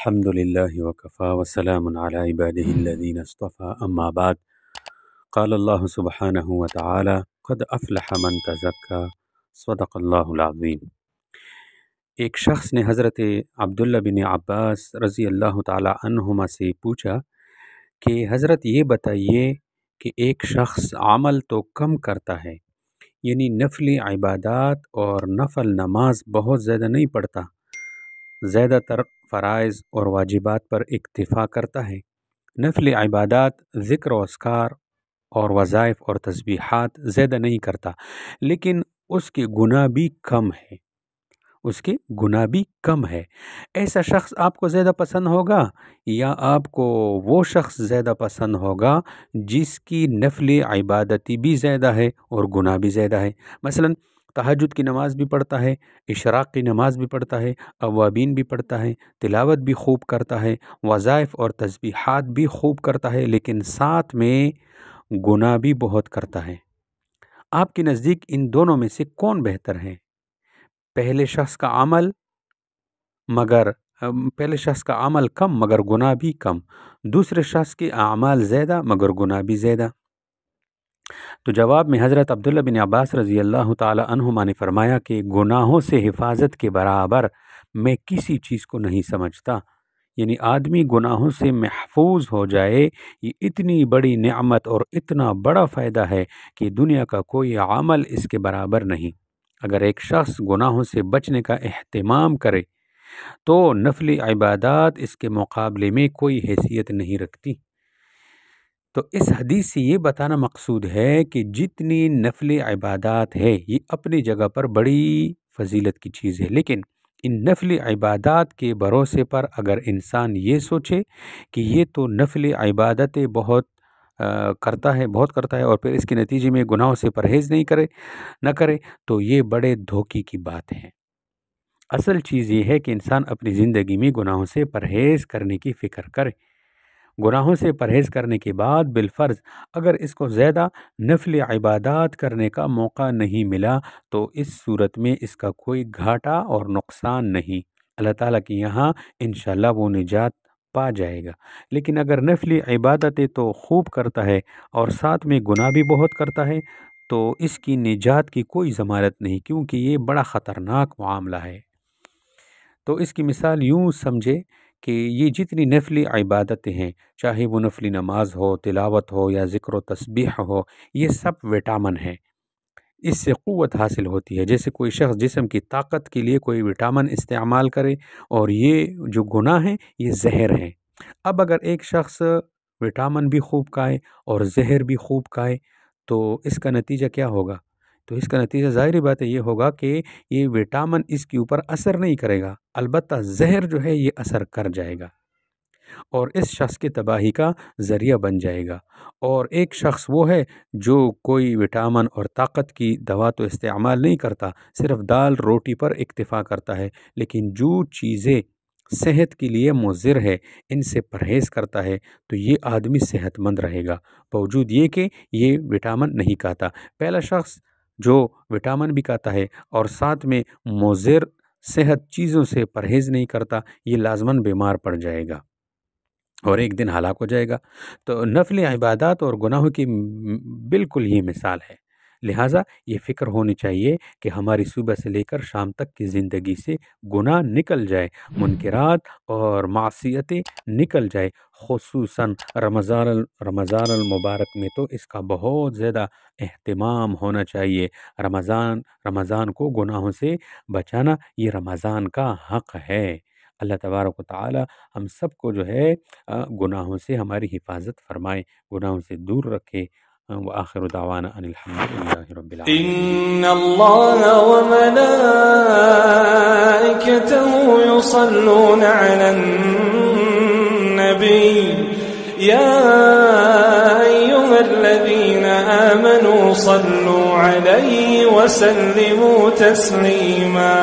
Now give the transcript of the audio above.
الحمد لله وكفى وسلام على عباده الذين اصطفى أما بعد قال الله سبحانه وتعالى قد أفلح من تزكى صدق اللہ العظیم۔ ایک شخص نے حضرت عبداللہ بن عباس رضی اللہ تعالی عنہما سے پوچھا کہ حضرت یہ بتائیے کہ ایک شخص عمل تو کم کرتا ہے، یعنی نفلی عبادات اور نفل نماز بہت زیادہ نہیں پڑھتا، زیادہ تر فرائض اور واجبات پر اکتفا کرتا ہے، نفلی عبادات ذکر و اذکار اور وظائف اور تسبیحات زیادہ نہیں کرتا، لیکن اس کے گناہ بھی کم ہے، ایسا شخص آپ کو زیادہ پسند ہوگا یا آپ کو وہ شخص زیادہ پسند ہوگا جس کی نفلی عبادتی بھی زیادہ ہے اور گناہ بھی زیادہ ہے؟ مثلاً تہجد کی نماز بھی پڑھتا ہے، اشراق کی نماز بھی پڑھتا ہے، اوابین بھی پڑھتا ہے، تلاوت بھی خوب کرتا ہے، وظائف اور تسبیحات بھی خوب کرتا ہے، لیکن ساتھ میں گناہ بھی بہت کرتا ہے۔ آپ کے نزدیک ان دونوں میں سے کون بہتر ہے؟ پہلے شخص کا عمل کم مگر گناہ بھی کم، دوسرے شخص کے اعمال زیادہ مگر گناہ بھی زیادہ؟ تو جواب میں حضرت عبداللہ بن عباس رضی اللہ تعالی عنہما نے فرمایا کہ گناہوں سے حفاظت کے برابر میں کسی چیز کو نہیں سمجھتا، یعنی آدمی گناہوں سے محفوظ ہو جائے، یہ اتنی بڑی نعمت اور اتنا بڑا فائدہ ہے کہ دنیا کا کوئی عمل اس کے برابر نہیں۔ اگر ایک شخص گناہوں سے بچنے کا اہتمام کرے تو نفلی عبادات اس کے مقابلے میں کوئی حیثیت نہیں رکھتی۔ تو اس حدیث سے یہ بتانا مقصود ہے کہ جتنی نفلی عبادات ہے یہ اپنی جگہ پر بڑی فضیلت کی چیز ہے، لیکن ان نفلی عبادات کے بھروسے پر اگر انسان یہ سوچے کہ یہ تو نفلی عبادتیں بہت کرتا ہے اور پھر اس کے نتیجے میں گناہوں سے پرہیز نہ کرے تو یہ بڑے دھوکے کی بات ہے۔ اصل چیز یہ ہے کہ انسان اپنی زندگی میں گناہوں سے پرہیز کرنے کی فکر کرے، گناہوں سے پرہیز کرنے کے بعد بالفرض اگر اس کو زیادہ نفلی عبادات کرنے کا موقع نہیں ملا تو اس صورت میں اس کا کوئی گھاٹا اور نقصان نہیں، اللہ تعالیٰ کے یہاں انشاءاللہ وہ نجات پا جائے گا۔ لیکن اگر نفلی عبادتیں تو خوب کرتا ہے اور ساتھ میں گناہ بھی بہت کرتا ہے تو اس کی نجات کی کوئی ضمانت نہیں، کیونکہ یہ بڑا خطرناک معاملہ ہے۔ تو اس کی مثال یوں سمجھے کہ یہ جتنی نفلی عبادتیں ہیں، چاہے وہ نفلی نماز ہو، تلاوت ہو یا ذکر و تسبیح ہو، یہ سب وٹامن ہے، اس سے قوت حاصل ہوتی ہے۔ جیسے کوئی شخص جسم کی طاقت کے لیے کوئی وٹامن استعمال کرے اور یہ جو گناہ ہیں یہ زہر ہیں۔ اب اگر ایک شخص وٹامن بھی خوب کھائے اور زہر بھی خوب کھائے تو اس کا نتیجہ کیا ہوگا؟ تو اس کا نتیجہ ظاہری بات ہے یہ ہوگا کہ یہ وٹامن اس کے اوپر اثر نہیں کرے گا، البتہ زہر جو ہے یہ اثر کر جائے گا اور اس شخص کی تباہی کا ذریعہ بن جائے گا۔ اور ایک شخص وہ ہے جو کوئی وٹامن اور طاقت کی دوا تو استعمال نہیں کرتا، صرف دال روٹی پر اکتفا کرتا ہے، لیکن جو چیزیں صحت کے لیے مضر ہے ان سے پرہیز کرتا ہے تو یہ آدمی صحت مند رہے گا، باوجود یہ کہ یہ وٹامن نہیں کھاتا۔ پہلا شخص جو وٹامن بھی کھاتا ہے اور ساتھ میں مضر صحت چیزوں سے پرہیز نہیں کرتا، یہ لازماً بیمار پڑ جائے گا اور ایک دن ہلاک ہو جائے گا۔ تو نفلی عبادات اور گناہوں کی بالکل یہ مثال ہے، لہٰذا یہ فکر ہونی چاہیے کہ ہماری صبح سے لے کر شام تک کی زندگی سے گناہ نکل جائے، منکرات اور معصیتیں نکل جائے، خصوصاً رمضان المبارک میں تو اس کا بہت زیادہ اہتمام ہونا چاہیے۔ رمضان کو گناہوں سے بچانا یہ رمضان کا حق ہے۔ اللہ تبارک و تعالی ہم سب کو جو ہے گناہوں سے ہماری حفاظت فرمائے، گناہوں سے دور رکھے۔ وآخر دعوانا ان الحمد للہ رب العالمین۔ ان اللہ وملائکته یصلون علی النبی یا ایها الذین آمنوا صلوا علیہ وسلموا تسلیما۔